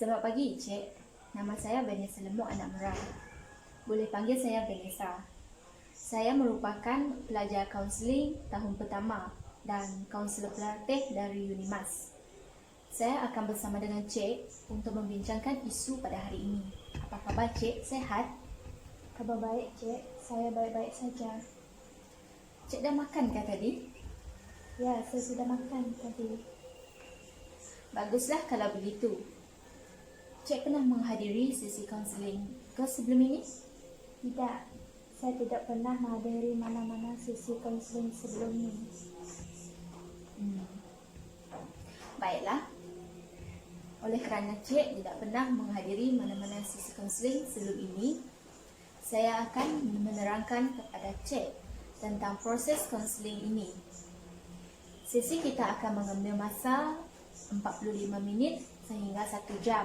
Selamat pagi, Cik. Nama saya Vanessa Lemuk Anak Merah. Boleh panggil saya Vanessa. Saya merupakan pelajar kaunseling tahun pertama dan kaunselor pelatih dari Unimas. Saya akan bersama dengan Cik untuk membincangkan isu pada hari ini. Apa khabar, Cik? Sehat? Khabar baik, Cik. Saya baik-baik saja. Cik dah makan kah tadi? Ya, saya sudah makan tadi. Baguslah kalau begitu. Cik pernah menghadiri sesi kaunseling ke sebelum ini? Tidak, saya tidak pernah menghadiri mana-mana sesi kaunseling sebelum ini. Baiklah. Oleh kerana Cik tidak pernah menghadiri mana-mana sesi kaunseling sebelum ini, saya akan menerangkan kepada Cik tentang proses kaunseling ini. Sesi kita akan mengambil masa 45 minit sehingga 1 jam.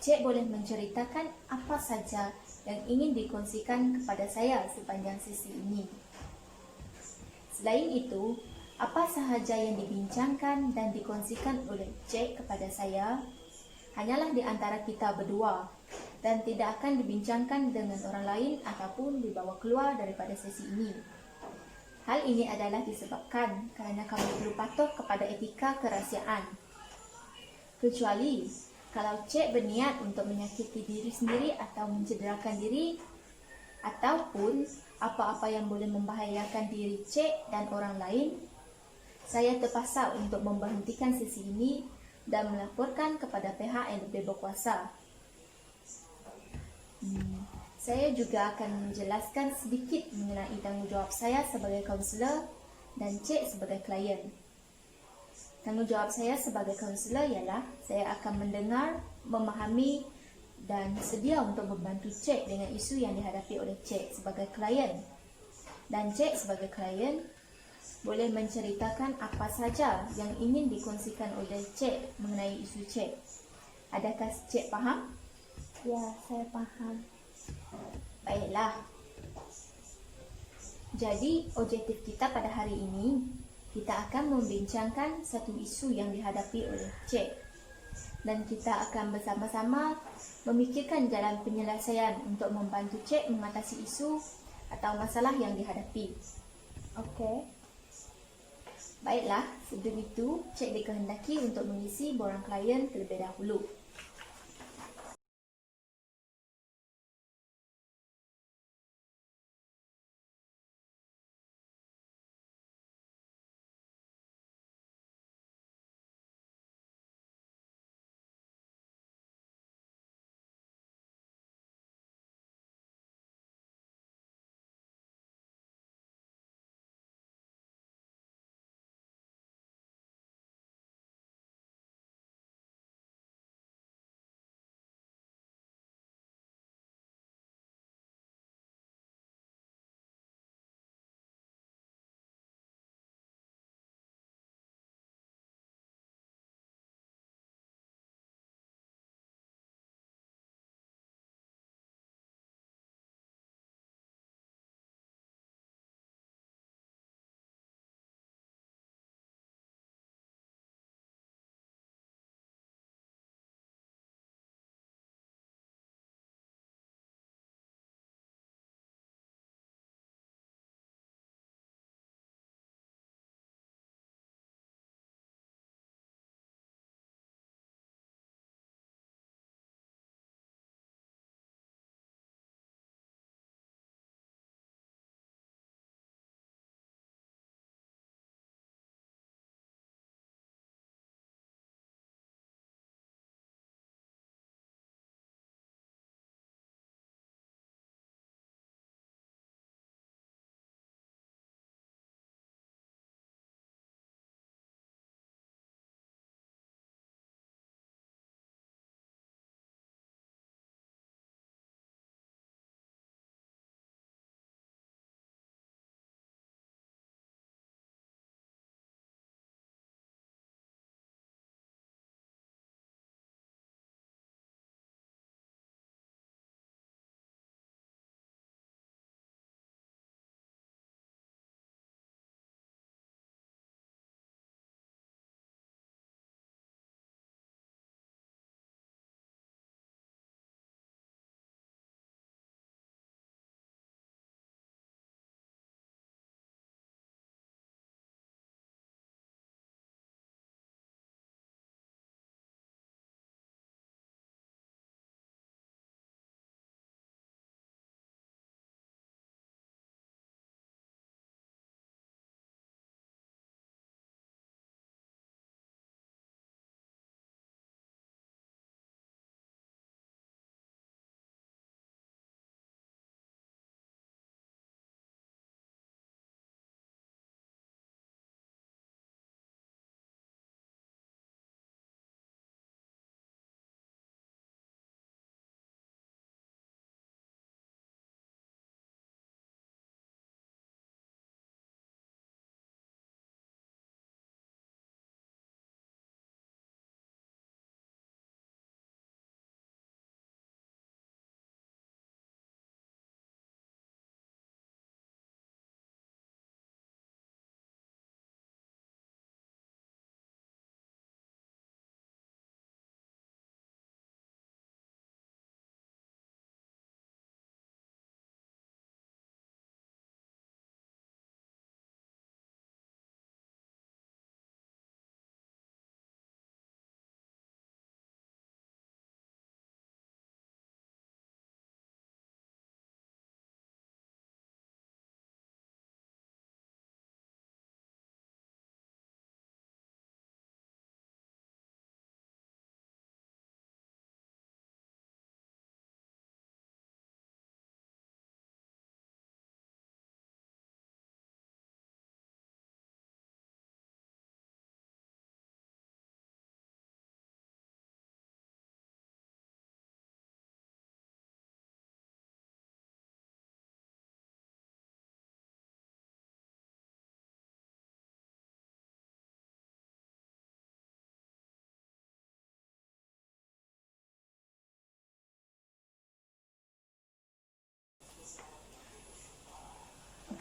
Cik boleh menceritakan apa saja yang ingin dikongsikan kepada saya sepanjang sesi ini. Selain itu, apa sahaja yang dibincangkan dan dikongsikan oleh Cik kepada saya hanyalah di antara kita berdua dan tidak akan dibincangkan dengan orang lain ataupun dibawa keluar daripada sesi ini. Hal ini adalah disebabkan kerana kami perlu patuh kepada etika kerahsiaan. Kecuali kalau Cik berniat untuk menyakiti diri sendiri atau mencederakan diri ataupun apa-apa yang boleh membahayakan diri Cik dan orang lain, saya terpaksa untuk memberhentikan sesi ini dan melaporkan kepada pihak yang lebih berkuasa. Saya juga akan menjelaskan sedikit mengenai tanggungjawab saya sebagai kaunselor dan Cik sebagai klien. Tanggungjawab saya sebagai kaunselor ialah saya akan mendengar, memahami dan sedia untuk membantu Cik dengan isu yang dihadapi oleh Cik sebagai klien. Dan Cik sebagai klien boleh menceritakan apa saja yang ingin dikongsikan oleh Cik mengenai isu Cik. Adakah Cik faham? Ya, saya faham. Baiklah. Jadi, objektif kita pada hari ini, kita akan membincangkan satu isu yang dihadapi oleh Cik. Dan kita akan bersama-sama memikirkan jalan penyelesaian untuk membantu Cik mengatasi isu atau masalah yang dihadapi. Okey. Baiklah, sebelum itu, Cik dikehendaki untuk mengisi borang klien terlebih dahulu.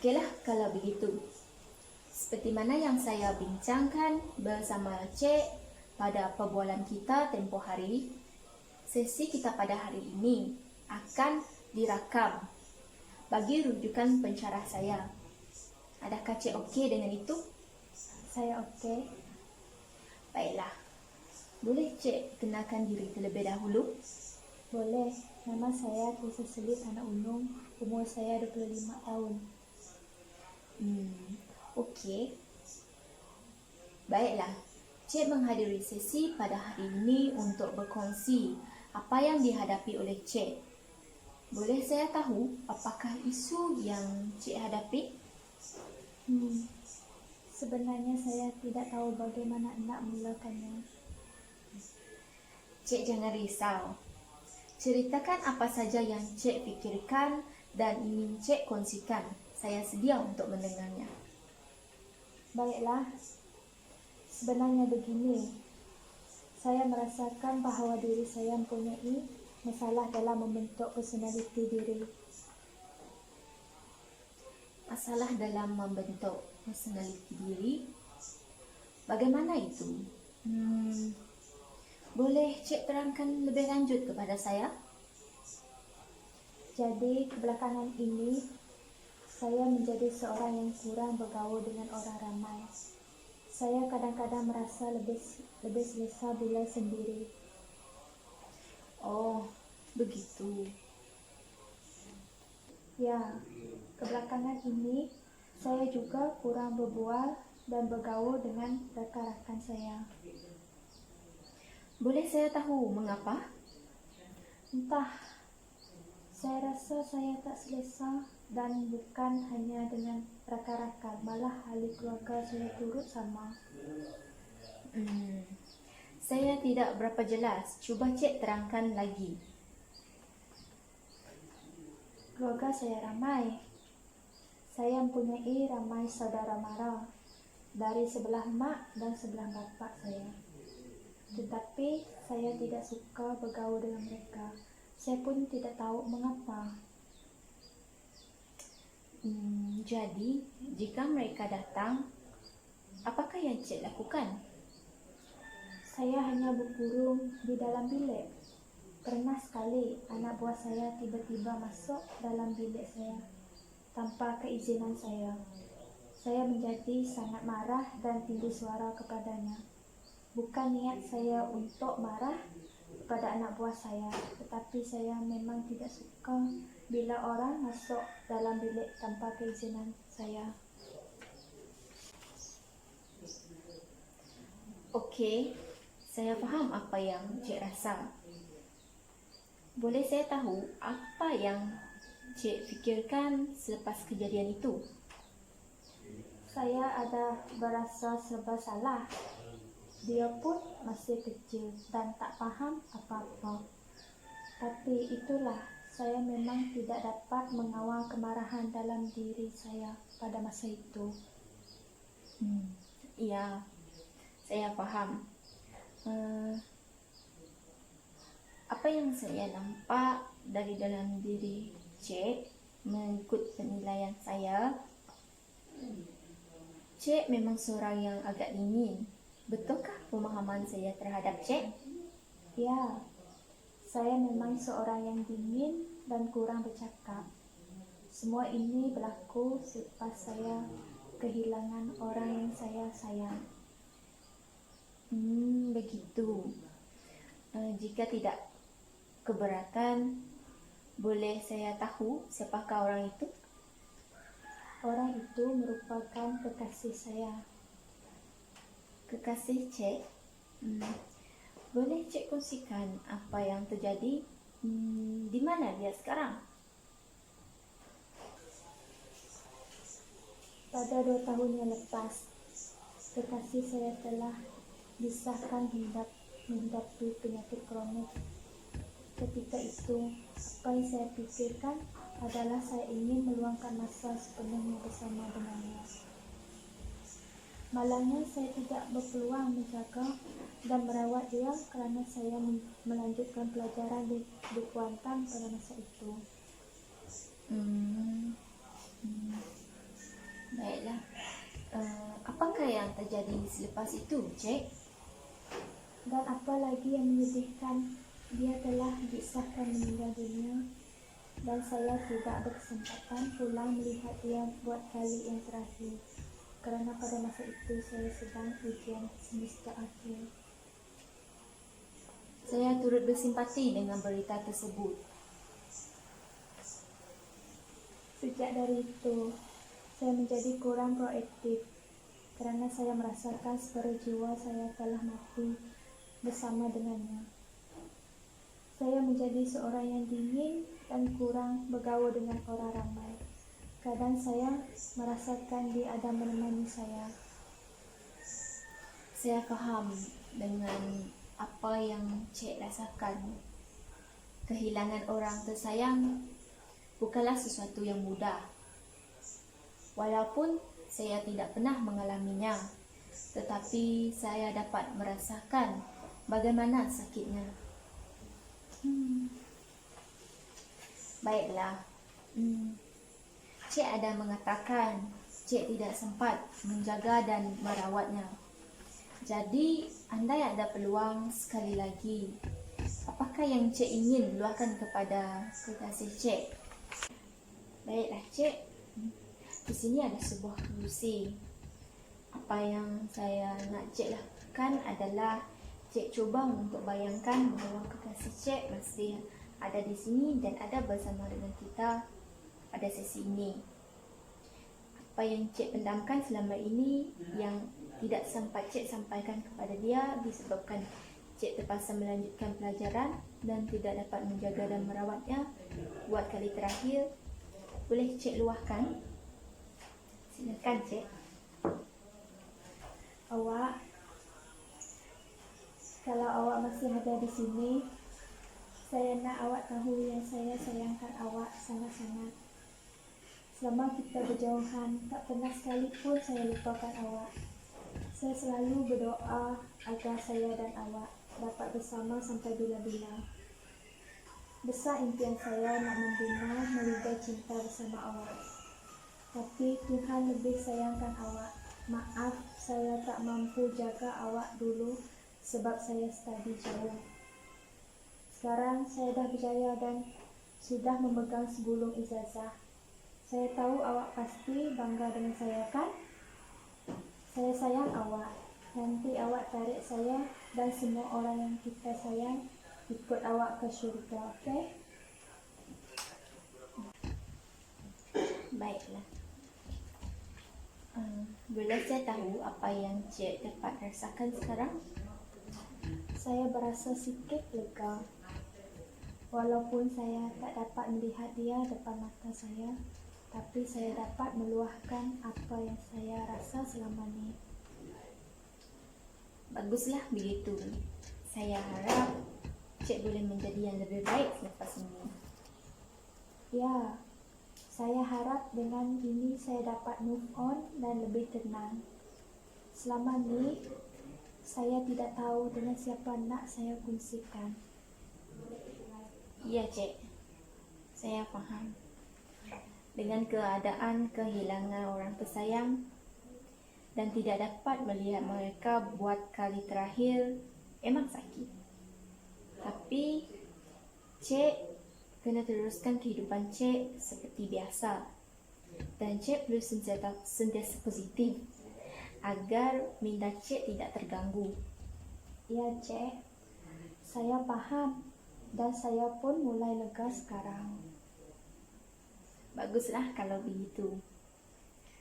Okeylah kalau begitu. Seperti mana yang saya bincangkan bersama Cik pada perbualan kita tempoh hari, sesi kita pada hari ini akan dirakam bagi rujukan pencarah saya. Adakah Cik okey dengan itu? Saya okey. Baiklah. Boleh Cik kenalkan diri terlebih dahulu? Boleh. Nama saya Teresa Selit Anak Unung. Umur saya 25 tahun. Okey. Baiklah. Cik menghadiri sesi pada hari ini untuk berkongsi apa yang dihadapi oleh Cik. Boleh saya tahu apakah isu yang Cik hadapi? Sebenarnya saya tidak tahu bagaimana nak mulakannya. Cik jangan risau. Ceritakan apa saja yang Cik fikirkan dan ingin Cik kongsikan. Saya sedia untuk mendengarnya. Baiklah. Sebenarnya begini. Saya merasakan bahawa diri saya mempunyai masalah dalam membentuk personaliti diri. Masalah dalam membentuk personaliti diri? Bagaimana itu? Boleh Cik terangkan lebih lanjut kepada saya? Jadi kebelakangan ini saya menjadi seorang yang kurang bergaul dengan orang ramai. Saya kadang-kadang merasa lebih selesa bila sendiri. Oh, begitu. Ya, kebelakangan ini saya juga kurang berbual dan bergaul dengan rakan-rakan saya. Boleh saya tahu mengapa? Entah, saya rasa saya tak selesa dan bukan hanya dengan rakan-rakan, malah ahli keluarga saya turut sama. Saya tidak berapa jelas. Cuba Cik terangkan lagi. Keluarga saya ramai. Saya mempunyai ramai saudara mara dari sebelah mak dan sebelah bapa saya. Tetapi saya tidak suka bergaul dengan mereka. Saya pun tidak tahu mengapa. Jadi, jika mereka datang, apakah yang Cik lakukan? Saya hanya berkurung di dalam bilik. Pernah sekali anak buah saya tiba-tiba masuk dalam bilik saya tanpa keizinan saya. Saya menjadi sangat marah dan tinggi suara kepadanya. Bukan niat saya untuk marah kepada anak buah saya, tetapi saya memang tidak suka bila orang masuk dalam bilik tanpa keizinan saya. Okey, saya faham apa yang Cik rasa. Boleh saya tahu apa yang Cik fikirkan selepas kejadian itu? Saya ada berasa serba salah. Dia pun masih kecil dan tak faham apa-apa. Tapi itulah, saya memang tidak dapat mengawal kemarahan dalam diri saya pada masa itu. Ya, saya faham. Apa yang saya nampak dari dalam diri Cik mengikut penilaian saya, Cik memang seorang yang agak dingin. Betulkah pemahaman saya terhadap Cik? Ya, saya memang seorang yang dingin dan kurang bercakap. Semua ini berlaku selepas saya kehilangan orang yang saya sayang. Begitu. Jika tidak keberatan, boleh saya tahu siapakah orang itu? Orang itu merupakan kekasih saya. Kekasih Cik? Boleh Cik kongsikan apa yang terjadi? Di mana dia sekarang? Pada 2 tahun yang lepas, kekasih saya telah disahkan menghadapi penyakit kronik. Ketika itu, apa yang saya pikirkan adalah saya ingin meluangkan masa sepenuhnya bersama dengannya. Malangnya saya tidak berpeluang menjaga dan merawat dia kerana saya melanjutkan pelajaran di Kuantan pada masa itu. Baiklah. Apakah yang terjadi selepas itu, Cik? Dan apa lagi yang menyedihkan, dia telah disahkan meninggal dunia dan saya tidak berkesempatan pulang melihat dia buat kali yang terakhir kerana pada masa itu saya sedang ujian semester akhir. Saya turut bersimpati dengan berita tersebut. Sejak dari itu, saya menjadi kurang proaktif kerana saya merasakan separuh jiwa saya telah mati bersama dengannya. Saya menjadi seorang yang dingin dan kurang bergaul dengan orang ramai. Kadang saya merasakan dia ada menemani saya. Saya faham dengan apa yang Cik rasakan. Kehilangan orang tersayang bukanlah sesuatu yang mudah. Walaupun saya tidak pernah mengalaminya, tetapi saya dapat merasakan bagaimana sakitnya. Baiklah. Cik ada mengatakan Cik tidak sempat menjaga dan merawatnya. Jadi, andai ada peluang sekali lagi, apakah yang Cik ingin luahkan kepada kekasih Cik? Baiklah, Cik. Di sini ada sebuah puisi. Apa yang saya nak Cik lakukan adalah Cik cuba untuk bayangkan bahawa kekasih Cik masih ada di sini dan ada bersama dengan kita pada sesi ini. Apa yang Cik pendamkan selama ini yang tidak sempat Cik sampaikan kepada dia disebabkan Cik terpaksa melanjutkan pelajaran dan tidak dapat menjaga dan merawatnya buat kali terakhir. Boleh Cik luahkan? Silakan, Cik. Awak, kalau awak masih ada di sini, saya nak awak tahu yang saya sayangkan awak sangat-sangat. Selama kita berjauhan, tak pernah sekalipun saya lupakan awak. Saya selalu berdoa agar saya dan awak dapat bersama sampai bila-bila. Besar impian saya nak membina melidah cinta bersama awak. Tapi Tuhan lebih sayangkan awak. Maaf, saya tak mampu jaga awak dulu sebab saya study jauh. Sekarang saya dah berjaya dan sudah memegang segulung ijazah. Saya tahu awak pasti bangga dengan saya, kan? Saya sayang awak. Nanti awak tarik saya dan semua orang yang kita sayang ikut awak ke syurga, okey? Baiklah. Boleh saya tahu apa yang Cik dapat rasakan sekarang? Saya berasa sikit lega. Walaupun saya tak dapat melihat dia depan mata saya, tapi saya dapat meluahkan apa yang saya rasa selama ni. Baguslah begitu. Saya harap Cik boleh menjadi yang lebih baik selepas ini. Ya, saya harap dengan ini saya dapat move on dan lebih tenang. Selama ni, saya tidak tahu dengan siapa nak saya kongsikan. Ya, Cik. Saya faham. Dengan keadaan kehilangan orang tersayang dan tidak dapat melihat mereka buat kali terakhir, memang sakit. Tapi Cik kena teruskan kehidupan Cik seperti biasa. Dan Cik perlu sentiasa positif agar minda Cik tidak terganggu. Ya, Cik. Saya faham dan saya pun mulai lega sekarang. Baguslah kalau begitu.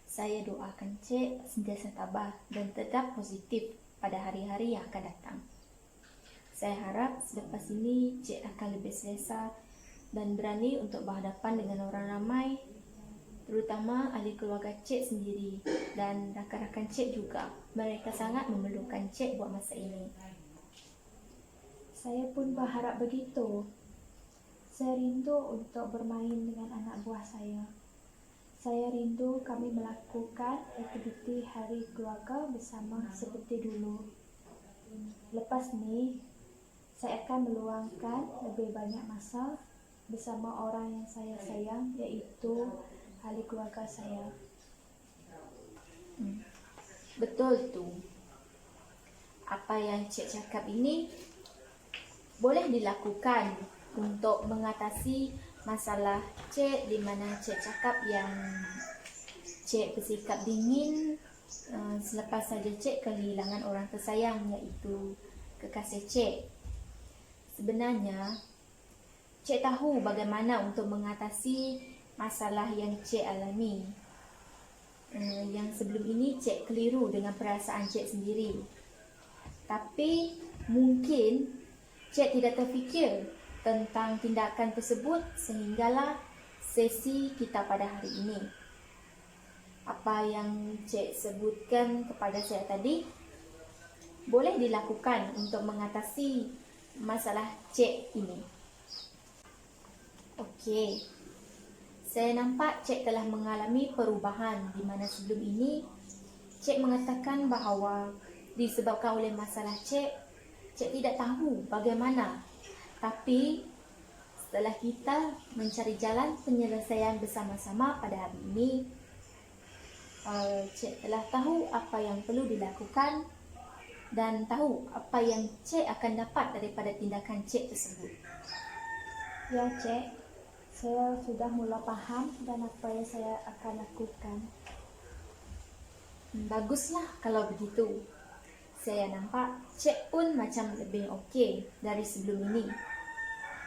Saya doakan Cik sentiasa tabah dan tetap positif pada hari-hari yang akan datang. Saya harap selepas ini Cik akan lebih selesa dan berani untuk berhadapan dengan orang ramai, terutama ahli keluarga Cik sendiri dan rakan-rakan Cik juga. Mereka sangat memerlukan Cik buat masa ini. Saya pun berharap begitu. Saya rindu untuk bermain dengan anak buah saya. Saya rindu kami melakukan aktiviti hari keluarga bersama seperti dulu. Lepas ni, saya akan meluangkan lebih banyak masa bersama orang yang saya sayang, iaitu ahli keluarga saya. Betul tu. Apa yang Cik cakap ini boleh dilakukan untuk mengatasi masalah Cik, di mana Cik cakap yang Cik bersikap dingin selepas saja Cik kehilangan orang tersayang, iaitu kekasih Cik. Sebenarnya Cik tahu bagaimana untuk mengatasi masalah yang Cik alami. Yang sebelum ini Cik keliru dengan perasaan Cik sendiri. Tapi mungkin Cik tidak terfikir tentang tindakan tersebut sehinggalah sesi kita pada hari ini. Apa yang Cik sebutkan kepada saya tadi boleh dilakukan untuk mengatasi masalah Cik ini. Okey. Saya nampak Cik telah mengalami perubahan, di mana sebelum ini Cik mengatakan bahawa disebabkan oleh masalah Cik tidak tahu bagaimana. Tapi setelah kita mencari jalan penyelesaian bersama-sama pada hari ini, Cik telah tahu apa yang perlu dilakukan dan tahu apa yang Cik akan dapat daripada tindakan Cik tersebut. Ya, Cik. Saya sudah mula faham dan apa yang saya akan lakukan. Baguslah kalau begitu. Saya nampak Cik pun macam lebih okey dari sebelum ini.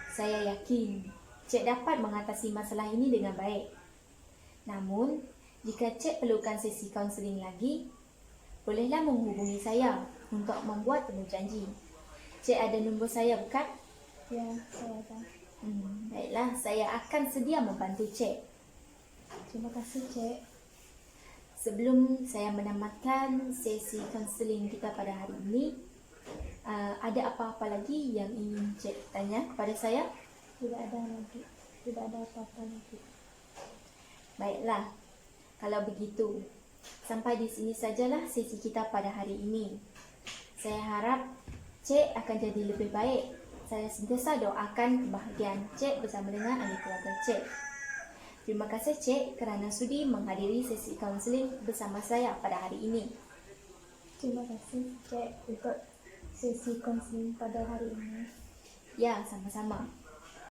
Saya yakin Cik dapat mengatasi masalah ini dengan baik. Namun, jika Cik perlukan sesi kaunseling lagi, bolehlah menghubungi saya untuk membuat temu janji. Cik ada nombor saya, bukan? Ya, saya ada. Baiklah, saya akan sedia membantu Cik. Terima kasih, Cik. Sebelum saya menamatkan sesi kaunseling kita pada hari ini, ada apa-apa lagi yang ingin Cik tanya kepada saya? Tidak ada lagi. Tidak ada apa-apa lagi. Baiklah, kalau begitu, sampai di sini sajalah sesi kita pada hari ini. Saya harap Cik akan jadi lebih baik. Saya sentiasa doakan kebahagiaan Cik bersama dengan ahli keluarga Cik. Terima kasih Cik kerana sudi menghadiri sesi kaunseling bersama saya pada hari ini. Terima kasih, Cik, untuk sesi kaunseling pada hari ini. Ya, sama-sama.